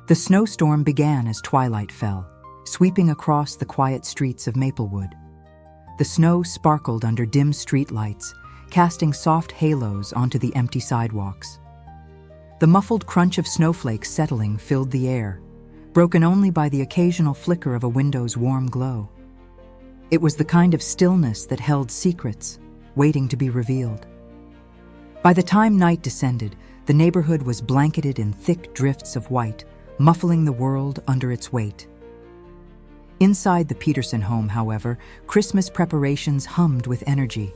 The snowstorm began as twilight fell, sweeping across the quiet streets of Maplewood. The snow sparkled under dim street lights, casting soft halos onto the empty sidewalks. The muffled crunch of snowflakes settling filled the air, broken only by the occasional flicker of a window's warm glow. It was the kind of stillness that held secrets, waiting to be revealed. By the time night descended, the neighborhood was blanketed in thick drifts of white, muffling the world under its weight. Inside the Peterson home, however, Christmas preparations hummed with energy.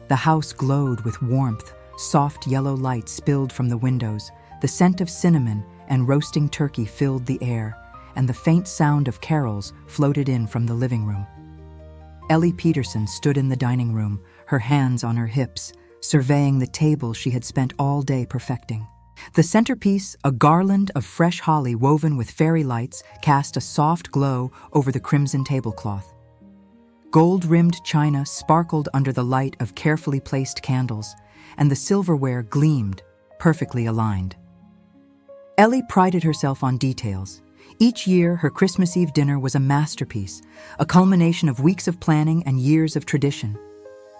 The house glowed with warmth, soft yellow light spilled from the windows, the scent of cinnamon and roasting turkey filled the air, and the faint sound of carols floated in from the living room. Ellie Peterson stood in the dining room, her hands on her hips, surveying the table she had spent all day perfecting. The centerpiece, a garland of fresh holly woven with fairy lights, cast a soft glow over the crimson tablecloth. Gold-rimmed china sparkled under the light of carefully placed candles, and the silverware gleamed, perfectly aligned. Ellie prided herself on details. Each year, her Christmas Eve dinner was a masterpiece, a culmination of weeks of planning and years of tradition.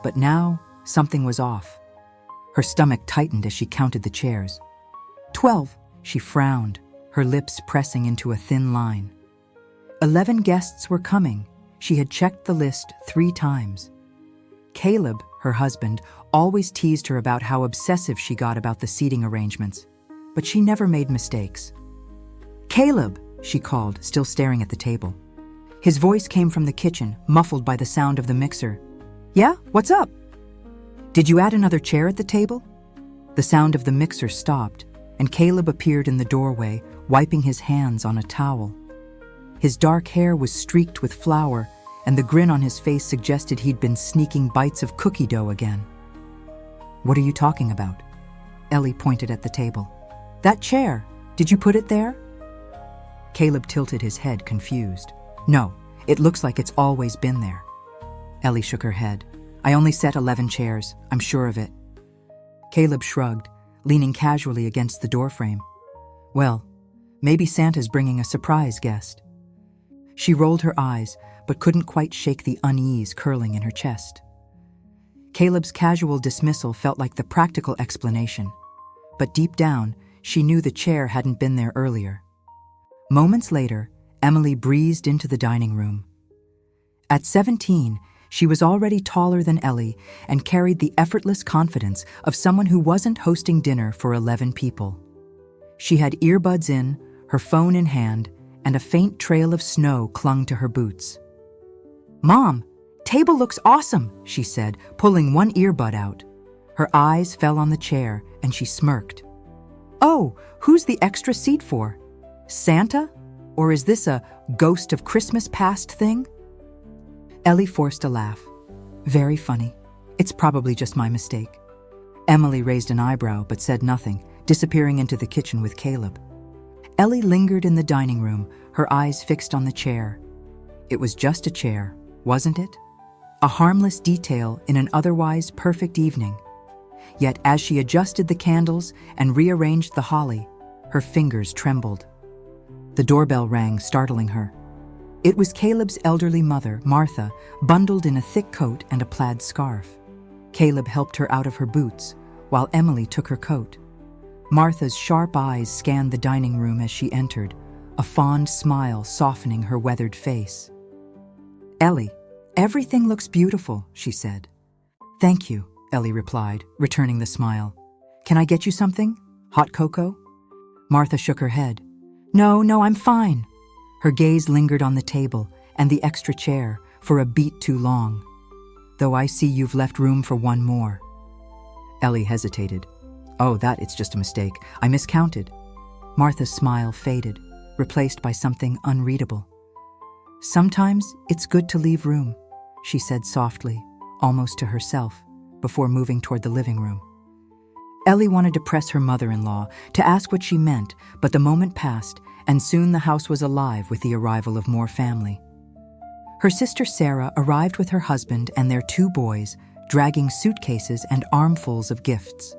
But now, something was off. Her stomach tightened as she counted the chairs. 12, she frowned, her lips pressing into a thin line. 11 guests were coming. She had checked the list 3 times. Caleb, her husband, always teased her about how obsessive she got about the seating arrangements, but she never made mistakes. "Caleb," she called, still staring at the table. His voice came from the kitchen, muffled by the sound of the mixer. "Yeah, what's up?" "Did you add another chair at the table?" The sound of the mixer stopped, and Caleb appeared in the doorway, wiping his hands on a towel. His dark hair was streaked with flour, and the grin on his face suggested he'd been sneaking bites of cookie dough again. "What are you talking about?" Ellie pointed at the table. "That chair. Did you put it there?" Caleb tilted his head, confused. "No, it looks like it's always been there." Ellie shook her head. "I only set 11 chairs. I'm sure of it." Caleb shrugged, leaning casually against the doorframe. "Well, maybe Santa's bringing a surprise guest." She rolled her eyes, but couldn't quite shake the unease curling in her chest. Caleb's casual dismissal felt like the practical explanation, but deep down, she knew the chair hadn't been there earlier. Moments later, Emily breezed into the dining room. At 17, she was already taller than Ellie and carried the effortless confidence of someone who wasn't hosting dinner for 11 people. She had earbuds in, her phone in hand, and a faint trail of snow clung to her boots. "Mom, table looks awesome," she said, pulling one earbud out. Her eyes fell on the chair, and she smirked. "Oh, who's the extra seat for? Santa? Or is this a ghost of Christmas past thing?" Ellie forced a laugh. "Very funny. It's probably just my mistake." Emily raised an eyebrow but said nothing, disappearing into the kitchen with Caleb. Ellie lingered in the dining room, her eyes fixed on the chair. It was just a chair, wasn't it? A harmless detail in an otherwise perfect evening. Yet as she adjusted the candles and rearranged the holly, her fingers trembled. The doorbell rang, startling her. It was Caleb's elderly mother, Martha, bundled in a thick coat and a plaid scarf. Caleb helped her out of her boots, while Emily took her coat. Martha's sharp eyes scanned the dining room as she entered, a fond smile softening her weathered face. "Ellie, everything looks beautiful," she said. "Thank you," Ellie replied, returning the smile. "Can I get you something? Hot cocoa?" Martha shook her head. No, I'm fine." Her gaze lingered on the table and the extra chair for a beat too long. "Though I see you've left room for one more." Ellie hesitated. "Oh, it's just a mistake. I miscounted." Martha's smile faded, replaced by something unreadable. "Sometimes it's good to leave room," she said softly, almost to herself, before moving toward the living room. Ellie wanted to press her mother-in-law, to ask what she meant, but the moment passed, and soon the house was alive with the arrival of more family. Her sister Sarah arrived with her husband and their 2 boys, dragging suitcases and armfuls of gifts.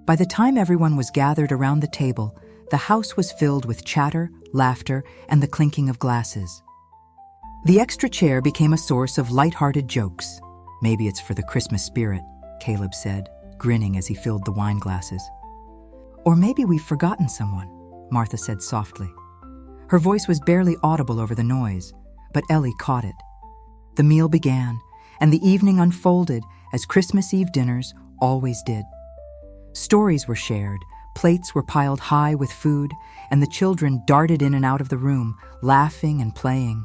By the time everyone was gathered around the table, the house was filled with chatter, laughter, and the clinking of glasses. The extra chair became a source of light-hearted jokes. "Maybe it's for the Christmas spirit," Caleb said, grinning as he filled the wine glasses. "Or maybe we've forgotten someone," Martha said softly. Her voice was barely audible over the noise, but Ellie caught it. The meal began, and the evening unfolded as Christmas Eve dinners always did. Stories were shared, plates were piled high with food, and the children darted in and out of the room, laughing and playing.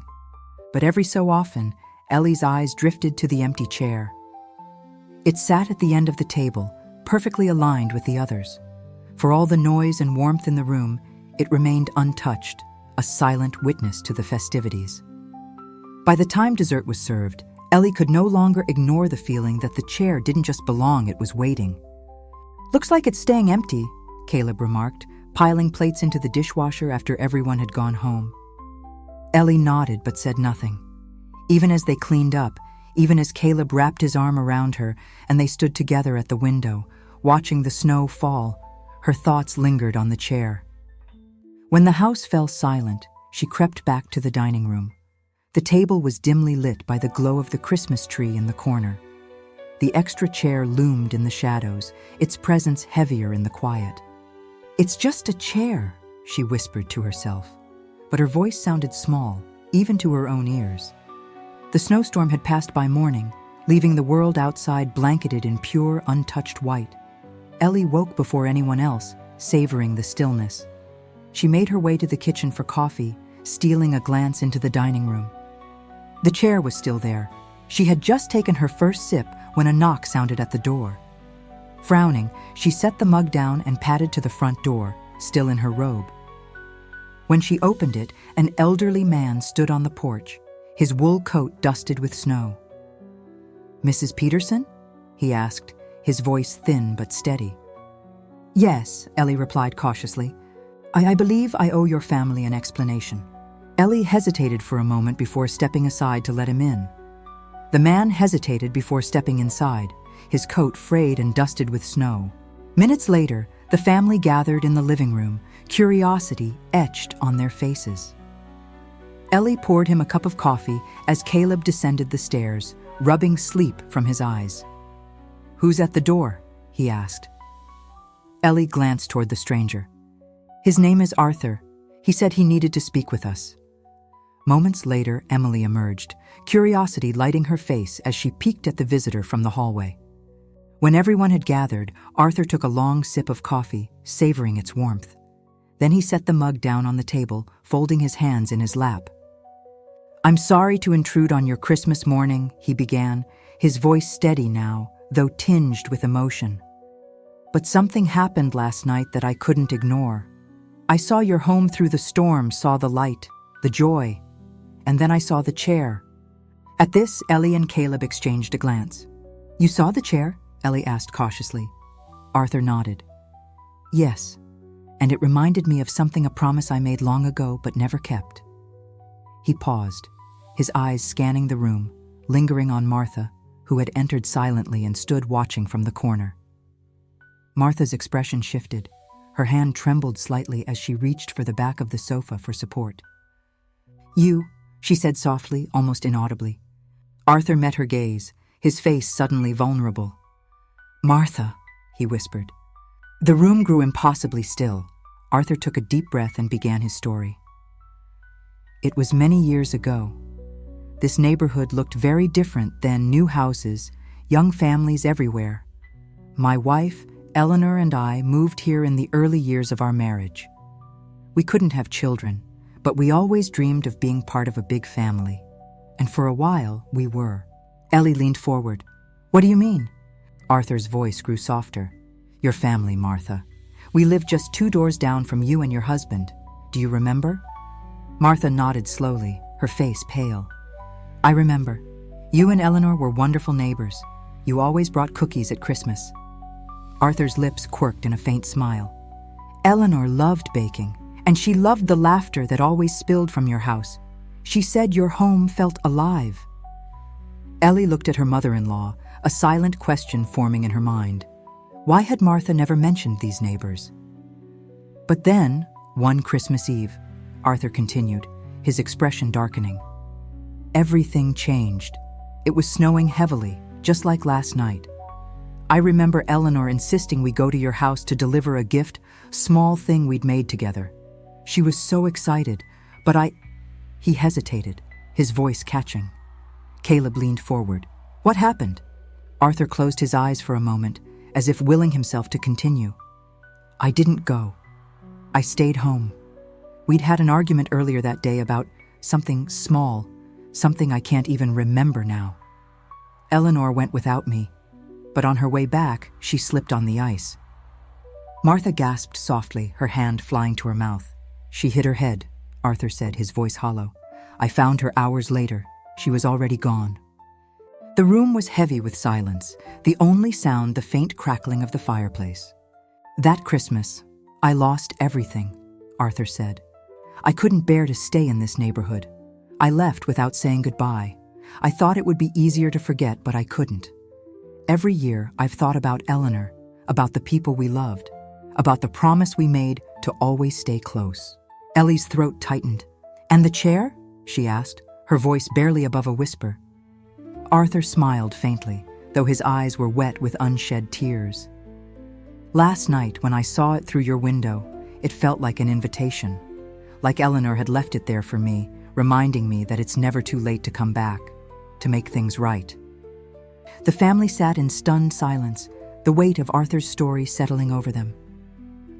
But every so often, Ellie's eyes drifted to the empty chair. It sat at the end of the table, perfectly aligned with the others. For all the noise and warmth in the room, it remained untouched, a silent witness to the festivities. By the time dessert was served, Ellie could no longer ignore the feeling that the chair didn't just belong, it was waiting. "Looks like it's staying empty," Caleb remarked, piling plates into the dishwasher after everyone had gone home. Ellie nodded but said nothing. Even as they cleaned up, even as Caleb wrapped his arm around her and they stood together at the window, watching the snow fall, her thoughts lingered on the chair. When the house fell silent, she crept back to the dining room. The table was dimly lit by the glow of the Christmas tree in the corner. The extra chair loomed in the shadows, its presence heavier in the quiet. "It's just a chair," she whispered to herself, but her voice sounded small, even to her own ears. The snowstorm had passed by morning, leaving the world outside blanketed in pure, untouched white. Ellie woke before anyone else, savoring the stillness. She made her way to the kitchen for coffee, stealing a glance into the dining room. The chair was still there. She had just taken her first sip when a knock sounded at the door. Frowning, she set the mug down and padded to the front door, still in her robe. When she opened it, an elderly man stood on the porch, his wool coat dusted with snow. "Mrs. Peterson?" he asked, his voice thin but steady. "Yes," Ellie replied cautiously. I believe I owe your family an explanation." Ellie hesitated for a moment before stepping aside to let him in. The man hesitated before stepping inside, his coat frayed and dusted with snow. Minutes later, the family gathered in the living room, curiosity etched on their faces. Ellie poured him a cup of coffee as Caleb descended the stairs, rubbing sleep from his eyes. "Who's at the door?" he asked. Ellie glanced toward the stranger. "His name is Arthur. He said he needed to speak with us." Moments later, Emily emerged, curiosity lighting her face as she peeked at the visitor from the hallway. When everyone had gathered, Arthur took a long sip of coffee, savoring its warmth. Then he set the mug down on the table, folding his hands in his lap. "I'm sorry to intrude on your Christmas morning," he began, his voice steady now, though tinged with emotion. "But something happened last night that I couldn't ignore. I saw your home through the storm, saw the light, the joy, and then I saw the chair." At this, Ellie and Caleb exchanged a glance. "You saw the chair?" Ellie asked cautiously. Arthur nodded. "Yes, and it reminded me of something, a promise I made long ago but never kept." He paused, his eyes scanning the room, lingering on Martha, who had entered silently and stood watching from the corner. Martha's expression shifted. Her hand trembled slightly as she reached for the back of the sofa for support. "You," she said softly, almost inaudibly. Arthur met her gaze, his face suddenly vulnerable. "Martha," he whispered. The room grew impossibly still. Arthur took a deep breath and began his story. "It was many years ago. This neighborhood looked very different than new houses, young families everywhere. My wife, Eleanor, and I moved here in the early years of our marriage. We couldn't have children, but we always dreamed of being part of a big family. And for a while, we were." Ellie leaned forward. "What do you mean?" Arthur's voice grew softer. "Your family, Martha. We lived just 2 doors down from you and your husband. Do you remember?" Martha nodded slowly, her face pale. "I remember. You and Eleanor were wonderful neighbors. You always brought cookies at Christmas." Arthur's lips quirked in a faint smile. "Eleanor loved baking, and she loved the laughter that always spilled from your house. She said your home felt alive." Ellie looked at her mother-in-law, a silent question forming in her mind. Why had Martha never mentioned these neighbors? But then, One Christmas Eve, Arthur continued, his expression darkening. Everything changed. It was snowing heavily, just like last night. I remember Eleanor insisting we go to your house to deliver a gift, small thing we'd made together. She was so excited, but He hesitated, his voice catching. Caleb leaned forward. What happened? Arthur closed his eyes for a moment, as if willing himself to continue. I didn't go. I stayed home. We'd had an argument earlier that day about something small, something I can't even remember now. Eleanor went without me, but on her way back, she slipped on the ice. Martha gasped softly, her hand flying to her mouth. She hit her head, Arthur said, his voice hollow. I found her hours later. She was already gone. The room was heavy with silence, the only sound the faint crackling of the fireplace. That Christmas, I lost everything, Arthur said. I couldn't bear to stay in this neighborhood. I left without saying goodbye. I thought it would be easier to forget, but I couldn't. Every year, I've thought about Eleanor, about the people we loved, about the promise we made to always stay close. Ellie's throat tightened. And the chair? She asked, her voice barely above a whisper. Arthur smiled faintly, though his eyes were wet with unshed tears. Last night, when I saw it through your window, it felt like an invitation, like Eleanor had left it there for me, reminding me that it's never too late to come back, to make things right. The family sat in stunned silence, the weight of Arthur's story settling over them.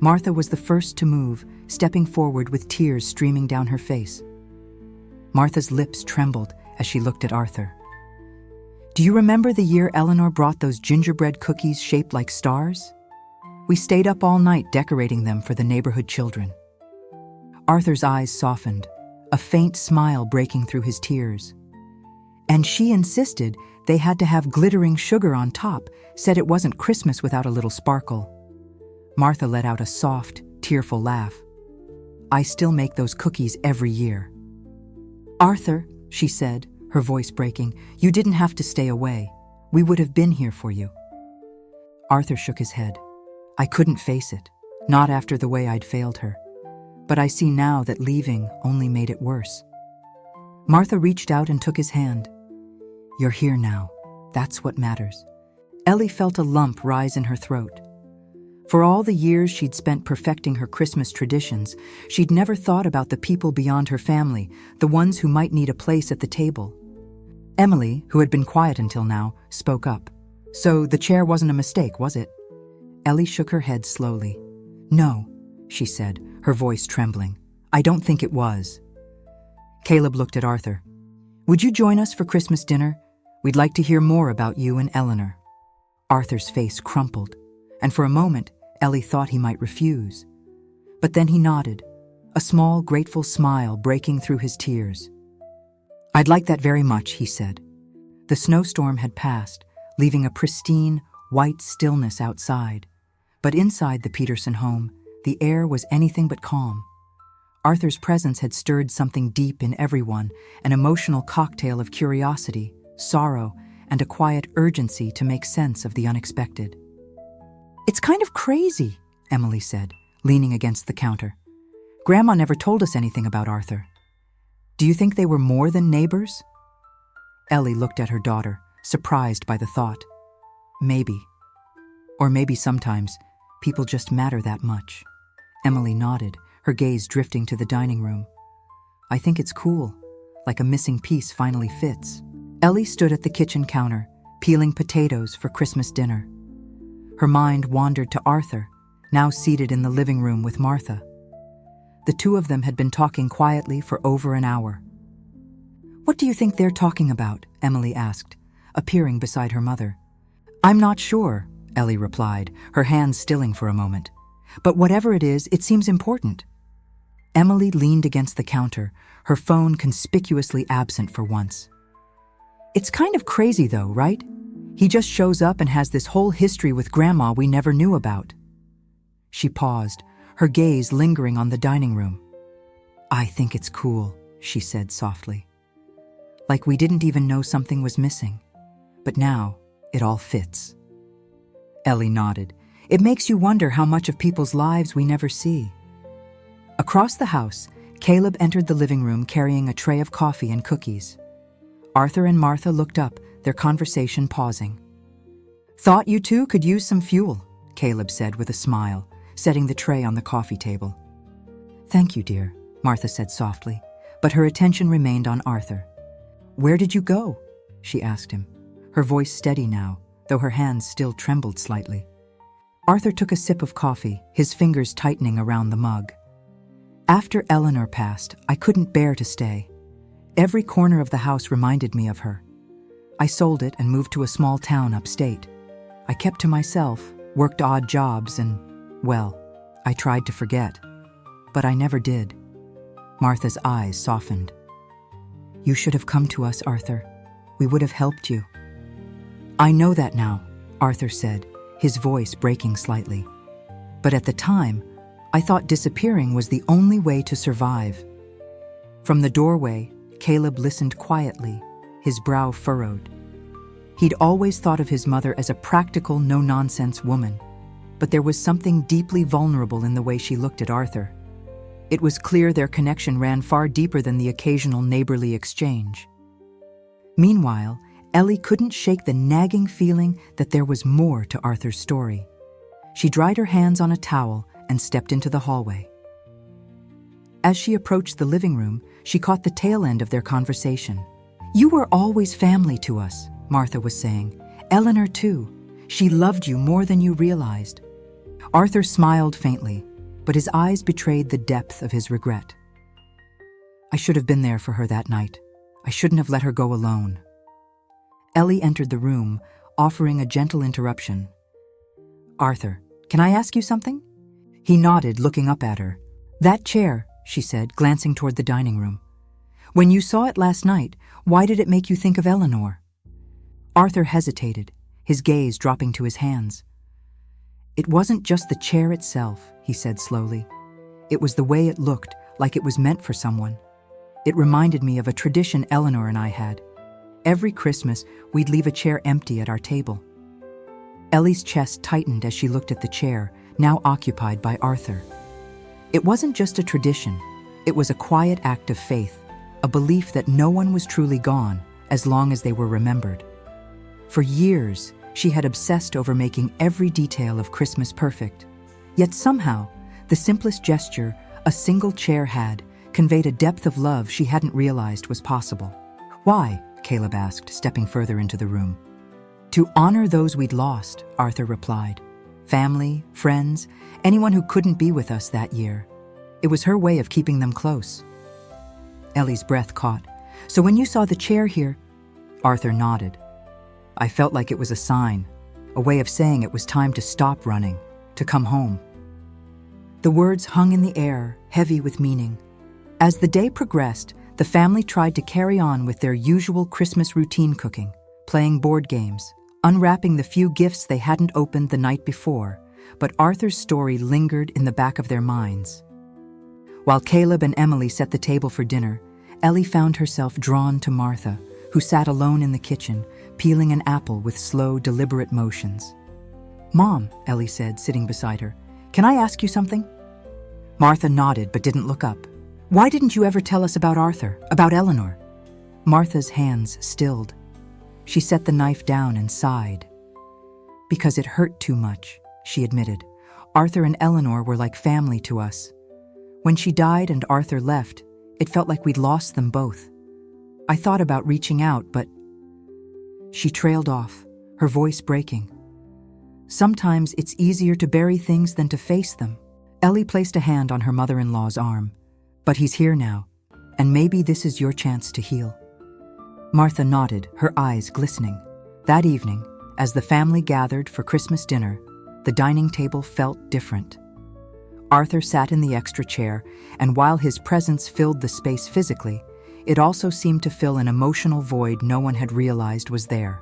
Martha was the first to move, stepping forward with tears streaming down her face. Martha's lips trembled as she looked at Arthur. Do you remember the year Eleanor brought those gingerbread cookies shaped like stars? We stayed up all night decorating them for the neighborhood children. Arthur's eyes softened, a faint smile breaking through his tears. And she insisted they had to have glittering sugar on top, said it wasn't Christmas without a little sparkle. Martha let out a soft, tearful laugh. I still make those cookies every year. Arthur, she said, her voice breaking, you didn't have to stay away. We would have been here for you. Arthur shook his head. I couldn't face it, not after the way I'd failed her. But I see now that leaving only made it worse. Martha reached out and took his hand. You're here now. That's what matters. Ellie felt a lump rise in her throat. For all the years she'd spent perfecting her Christmas traditions, she'd never thought about the people beyond her family, the ones who might need a place at the table. Emily, who had been quiet until now, spoke up. So the chair wasn't a mistake, was it? Ellie shook her head slowly. No, she said, her voice trembling. I don't think it was. Caleb looked at Arthur. Would you join us for Christmas dinner? We'd like to hear more about you and Eleanor. Arthur's face crumpled, and for a moment, Ellie thought he might refuse. But then he nodded, a small, grateful smile breaking through his tears. I'd like that very much, he said. The snowstorm had passed, leaving a pristine, white stillness outside. But inside the Peterson home, the air was anything but calm. Arthur's presence had stirred something deep in everyone, an emotional cocktail of curiosity, sorrow, and a quiet urgency to make sense of the unexpected. It's kind of crazy, Emily said, leaning against the counter. Grandma never told us anything about Arthur. Do you think they were more than neighbors? Ellie looked at her daughter, surprised by the thought. Maybe. Or maybe sometimes people just matter that much. Emily nodded, her gaze drifting to the dining room. I think it's cool, like a missing piece finally fits. Ellie stood at the kitchen counter, peeling potatoes for Christmas dinner. Her mind wandered to Arthur, now seated in the living room with Martha. The two of them had been talking quietly for over an hour. What do you think they're talking about? Emily asked, appearing beside her mother. I'm not sure, Ellie replied, her hands stilling for a moment. But whatever it is, it seems important. Emily leaned against the counter, her phone conspicuously absent for once. It's kind of crazy though, right? He just shows up and has this whole history with Grandma we never knew about. She paused, her gaze lingering on the dining room. I think it's cool, she said softly. Like we didn't even know something was missing. But now, it all fits. Ellie nodded. It makes you wonder how much of people's lives we never see. Across the house, Caleb entered the living room carrying a tray of coffee and cookies. Arthur and Martha looked up, their conversation pausing. "Thought you two could use some fuel," Caleb said with a smile, setting the tray on the coffee table. "Thank you, dear," Martha said softly, but her attention remained on Arthur. "Where did you go?" she asked him, her voice steady now, though her hands still trembled slightly. Arthur took a sip of coffee, his fingers tightening around the mug. "After Eleanor passed, I couldn't bear to stay. Every corner of the house reminded me of her. I sold it and moved to a small town upstate. I kept to myself, worked odd jobs, and, well, I tried to forget. But I never did." Martha's eyes softened. "You should have come to us, Arthur. We would have helped you." "I know that now," Arthur said, his voice breaking slightly. "But at the time, I thought disappearing was the only way to survive." From the doorway, Caleb listened quietly, his brow furrowed. He'd always thought of his mother as a practical, no-nonsense woman, but there was something deeply vulnerable in the way she looked at Arthur. It was clear their connection ran far deeper than the occasional neighborly exchange. Meanwhile, Ellie couldn't shake the nagging feeling that there was more to Arthur's story. She dried her hands on a towel and stepped into the hallway. As she approached the living room, she caught the tail end of their conversation. "You were always family to us," Martha was saying. "Eleanor, too. She loved you more than you realized." Arthur smiled faintly, but his eyes betrayed the depth of his regret. "I should have been there for her that night. I shouldn't have let her go alone." Ellie entered the room, offering a gentle interruption. "Arthur, can I ask you something?" He nodded, looking up at her. "That chair," she said, glancing toward the dining room. "When you saw it last night, why did it make you think of Eleanor?" Arthur hesitated, his gaze dropping to his hands. "It wasn't just the chair itself," he said slowly. "It was the way it looked, like it was meant for someone. It reminded me of a tradition Eleanor and I had. Every Christmas, we'd leave a chair empty at our table." Ellie's chest tightened as she looked at the chair, now occupied by Arthur. It wasn't just a tradition. It was a quiet act of faith, a belief that no one was truly gone as long as they were remembered. For years, she had obsessed over making every detail of Christmas perfect. Yet somehow, the simplest gesture a single chair had conveyed a depth of love she hadn't realized was possible. "Why?" Caleb asked, stepping further into the room. "To honor those we'd lost," Arthur replied. "Family, friends, anyone who couldn't be with us that year. It was her way of keeping them close." Ellie's breath caught. "So when you saw the chair here—" Arthur nodded. "I felt like it was a sign, a way of saying it was time to stop running, to come home." The words hung in the air, heavy with meaning. As the day progressed, the family tried to carry on with their usual Christmas routine cooking, playing board games, unwrapping the few gifts they hadn't opened the night before, but Arthur's story lingered in the back of their minds. While Caleb and Emily set the table for dinner, Ellie found herself drawn to Martha, who sat alone in the kitchen, peeling an apple with slow, deliberate motions. "Mom," Ellie said, sitting beside her, "can I ask you something?" Martha nodded but didn't look up. "Why didn't you ever tell us about Arthur, about Eleanor?" Martha's hands stilled. She set the knife down and sighed. "Because it hurt too much," she admitted. "Arthur and Eleanor were like family to us. When she died and Arthur left, it felt like we'd lost them both. I thought about reaching out, but—" She trailed off, her voice breaking. "Sometimes it's easier to bury things than to face them." Ellie placed a hand on her mother-in-law's arm. "But he's here now, and maybe this is your chance to heal." Martha nodded, her eyes glistening. That evening, as the family gathered for Christmas dinner, the dining table felt different. Arthur sat in the extra chair, and while his presence filled the space physically, it also seemed to fill an emotional void no one had realized was there.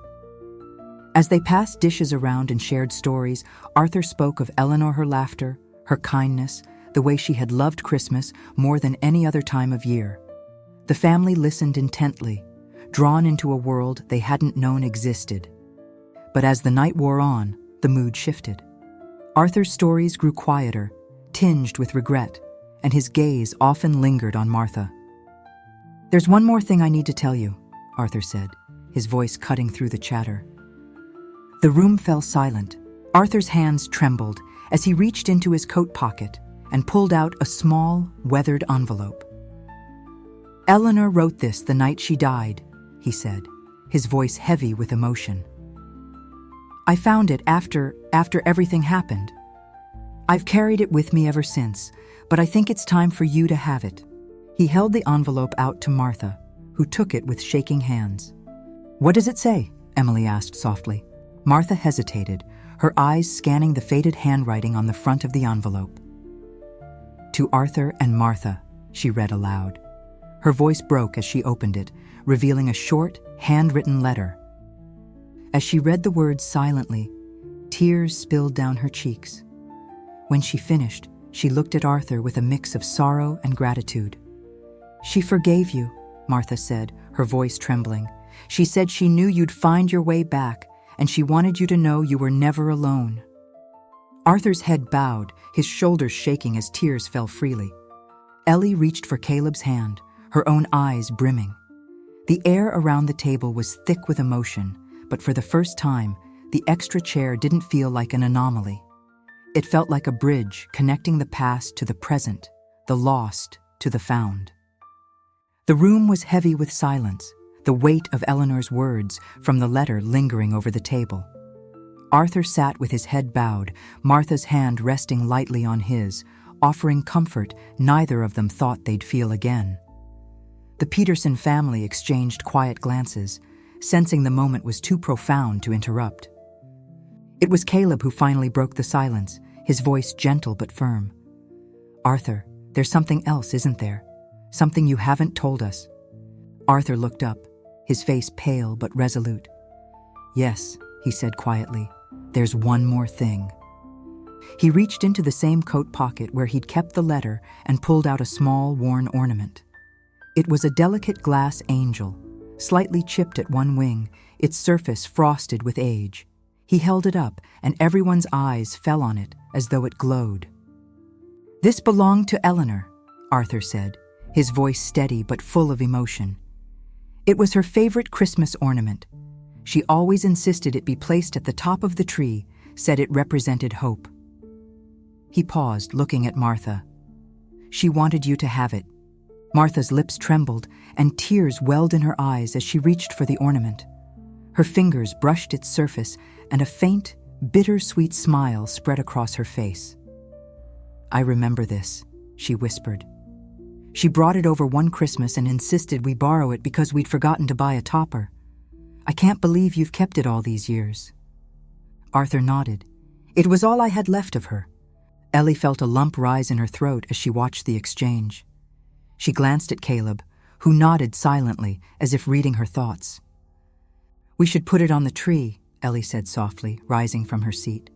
As they passed dishes around and shared stories, Arthur spoke of Eleanor, her laughter, her kindness, the way she had loved Christmas more than any other time of year. The family listened intently, drawn into a world they hadn't known existed. But as the night wore on, the mood shifted. Arthur's stories grew quieter, tinged with regret, and his gaze often lingered on Martha. "There's one more thing I need to tell you," Arthur said, his voice cutting through the chatter. The room fell silent. Arthur's hands trembled as he reached into his coat pocket and pulled out a small, weathered envelope. "Eleanor wrote this the night she died," he said, his voice heavy with emotion. "I found it after everything happened. I've carried it with me ever since, but I think it's time for you to have it." He held the envelope out to Martha, who took it with shaking hands. "What does it say?" Emily asked softly. Martha hesitated, her eyes scanning the faded handwriting on the front of the envelope. "To Arthur and Martha," she read aloud. Her voice broke as she opened it, revealing a short, handwritten letter. As she read the words silently, tears spilled down her cheeks. When she finished, she looked at Arthur with a mix of sorrow and gratitude. "She forgave you," Martha said, her voice trembling. "She said she knew you'd find your way back, and she wanted you to know you were never alone." Arthur's head bowed, his shoulders shaking as tears fell freely. Ellie reached for Caleb's hand, her own eyes brimming. The air around the table was thick with emotion, but for the first time, the extra chair didn't feel like an anomaly. It felt like a bridge connecting the past to the present, the lost to the found. The room was heavy with silence, the weight of Eleanor's words from the letter lingering over the table. Arthur sat with his head bowed, Martha's hand resting lightly on his, offering comfort neither of them thought they'd feel again. The Peterson family exchanged quiet glances, sensing the moment was too profound to interrupt. It was Caleb who finally broke the silence, his voice gentle but firm. "Arthur, there's something else, isn't there? Something you haven't told us." Arthur looked up, his face pale but resolute. "Yes," he said quietly, "there's one more thing." He reached into the same coat pocket where he'd kept the letter and pulled out a small, worn ornament. It was a delicate glass angel, slightly chipped at one wing, its surface frosted with age. He held it up, and everyone's eyes fell on it as though it glowed. "This belonged to Eleanor," Arthur said, his voice steady but full of emotion. "It was her favorite Christmas ornament. She always insisted it be placed at the top of the tree, said it represented hope." He paused, looking at Martha. "She wanted you to have it." Martha's lips trembled, and tears welled in her eyes as she reached for the ornament. Her fingers brushed its surface, and a faint, bittersweet smile spread across her face. "I remember this," she whispered. "She brought it over one Christmas and insisted we borrow it because we'd forgotten to buy a topper. I can't believe you've kept it all these years." Arthur nodded. It was all I had left of her. Ellie felt a lump rise in her throat as she watched the exchange. She glanced at Caleb, who nodded silently, as if reading her thoughts. "We should put it on the tree," Ellie said softly, rising from her seat.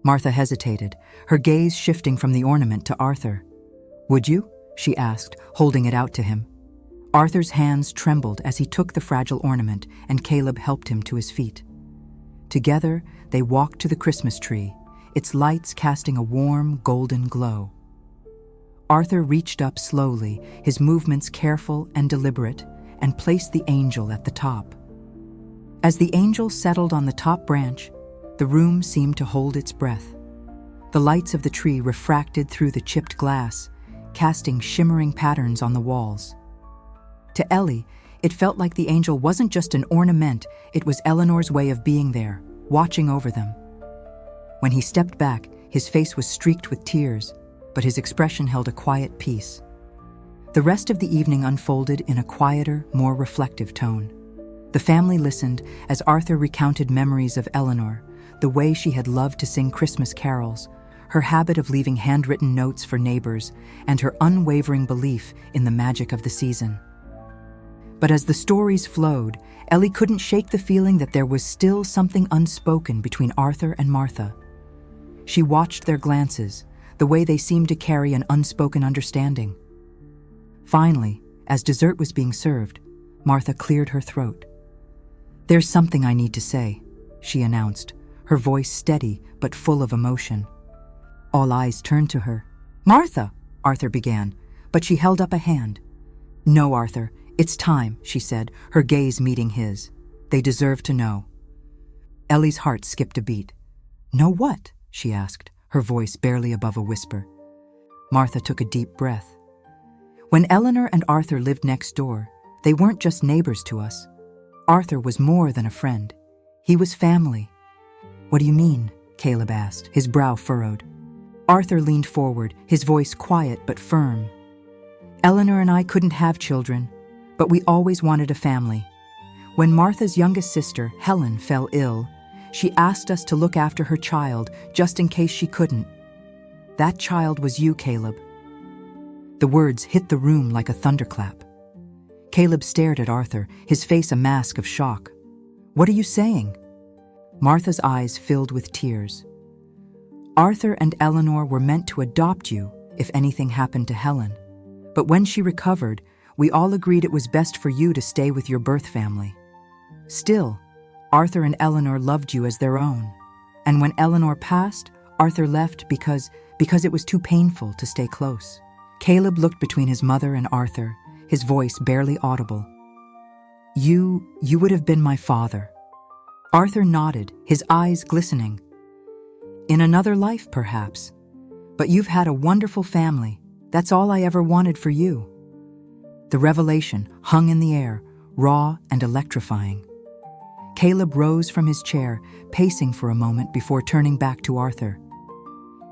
Martha hesitated, her gaze shifting from the ornament to Arthur. "Would you?" she asked, holding it out to him. Arthur's hands trembled as he took the fragile ornament, and Caleb helped him to his feet. Together, they walked to the Christmas tree, its lights casting a warm, golden glow. Arthur reached up slowly, his movements careful and deliberate, and placed the angel at the top. As the angel settled on the top branch, the room seemed to hold its breath. The lights of the tree refracted through the chipped glass, casting shimmering patterns on the walls. To Ellie, it felt like the angel wasn't just an ornament, it was Eleanor's way of being there, watching over them. When he stepped back, his face was streaked with tears, but his expression held a quiet peace. The rest of the evening unfolded in a quieter, more reflective tone. The family listened as Arthur recounted memories of Eleanor, the way she had loved to sing Christmas carols, her habit of leaving handwritten notes for neighbors, and her unwavering belief in the magic of the season. But as the stories flowed, Ellie couldn't shake the feeling that there was still something unspoken between Arthur and Martha. She watched their glances, the way they seemed to carry an unspoken understanding. Finally, as dessert was being served, Martha cleared her throat. "There's something I need to say," she announced, her voice steady but full of emotion. All eyes turned to her. "Martha, Arthur began, but she held up a hand. "No, Arthur, it's time," she said, her gaze meeting his. "They deserve to know." Ellie's heart skipped a beat. "Know what?" she asked, her voice barely above a whisper. Martha took a deep breath. When Eleanor and Arthur lived next door, they weren't just neighbors to us. Arthur was more than a friend. He was family. "What do you mean?" Caleb asked, his brow furrowed. Arthur leaned forward, his voice quiet but firm. "Eleanor and I couldn't have children, but we always wanted a family. When Martha's youngest sister, Helen, fell ill, she asked us to look after her child just in case she couldn't. That child was you, Caleb." The words hit the room like a thunderclap. Caleb stared at Arthur, his face a mask of shock. "What are you saying?" Martha's eyes filled with tears. "Arthur and Eleanor were meant to adopt you if anything happened to Helen. But when she recovered, we all agreed it was best for you to stay with your birth family. Still, Arthur and Eleanor loved you as their own. And when Eleanor passed, Arthur left because it was too painful to stay close." Caleb looked between his mother and Arthur, his voice barely audible. You would have been my father." Arthur nodded, his eyes glistening. "In another life, perhaps. But you've had a wonderful family. That's all I ever wanted for you." The revelation hung in the air, raw and electrifying. Caleb rose from his chair, pacing for a moment before turning back to Arthur.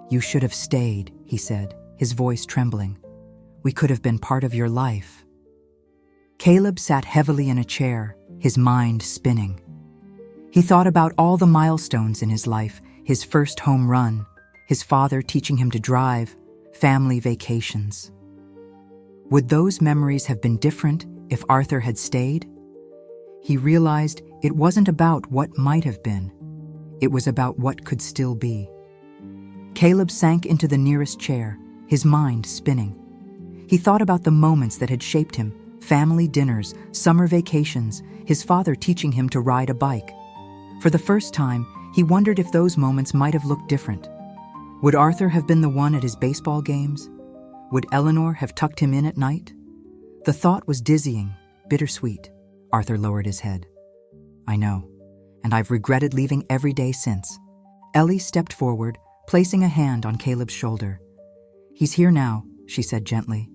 "You should have stayed," he said, his voice trembling. "We could have been part of your life." Caleb sat heavily in a chair, his mind spinning. He thought about all the milestones in his life, his first home run, his father teaching him to drive, family vacations. Would those memories have been different if Arthur had stayed? He realized it wasn't about what might have been. It was about what could still be. Caleb sank into the nearest chair, his mind spinning. He thought about the moments that had shaped him, family dinners, summer vacations, his father teaching him to ride a bike. For the first time, he wondered if those moments might have looked different. Would Arthur have been the one at his baseball games? Would Eleanor have tucked him in at night? The thought was dizzying, bittersweet. Arthur lowered his head. "I know, and I've regretted leaving every day since." Ellie stepped forward, placing a hand on Caleb's shoulder. "He's here now," she said gently.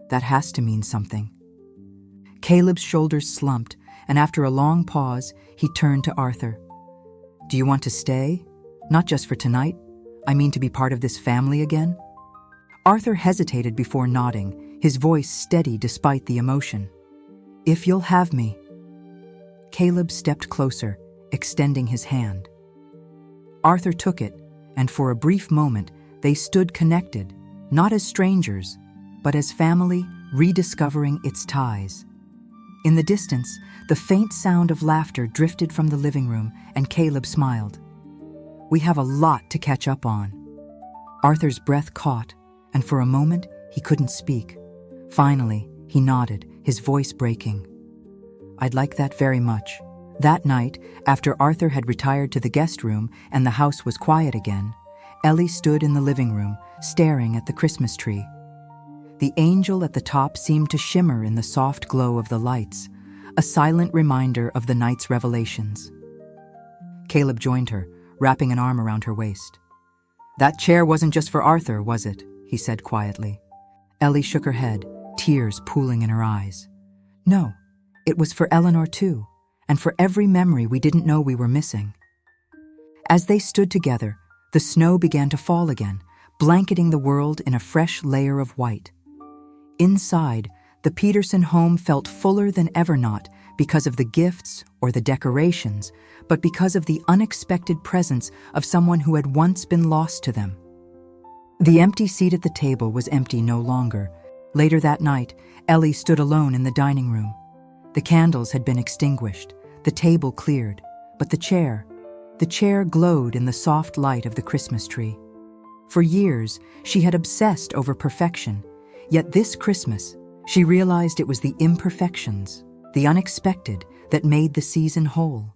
"That has to mean something." Caleb's shoulders slumped, and after a long pause, he turned to Arthur. "Do you want to stay? Not just for tonight? I mean to be part of this family again?" Arthur hesitated before nodding, his voice steady despite the emotion. "If you'll have me." Caleb stepped closer, extending his hand. Arthur took it, and for a brief moment, they stood connected, not as strangers, but as family rediscovering its ties. In the distance, the faint sound of laughter drifted from the living room, and Caleb smiled. "We have a lot to catch up on." Arthur's breath caught, and for a moment, he couldn't speak. Finally, he nodded, his voice breaking. "I'd like that very much." That night, after Arthur had retired to the guest room and the house was quiet again, Ellie stood in the living room, staring at the Christmas tree. The angel at the top seemed to shimmer in the soft glow of the lights, a silent reminder of the night's revelations. Caleb joined her, wrapping an arm around her waist. "That chair wasn't just for Arthur, was it?" he said quietly. Ellie shook her head, tears pooling in her eyes. "No, it was for Eleanor too, and for every memory we didn't know we were missing." As they stood together, the snow began to fall again, blanketing the world in a fresh layer of white. Inside, the Peterson home felt fuller than ever, not because of the gifts or the decorations, but because of the unexpected presence of someone who had once been lost to them. The empty seat at the table was empty no longer. Later that night, Ellie stood alone in the dining room. The candles had been extinguished, the table cleared, but the chair glowed in the soft light of the Christmas tree. For years, she had obsessed over perfection, yet this Christmas, she realized it was the imperfections, the unexpected, that made the season whole.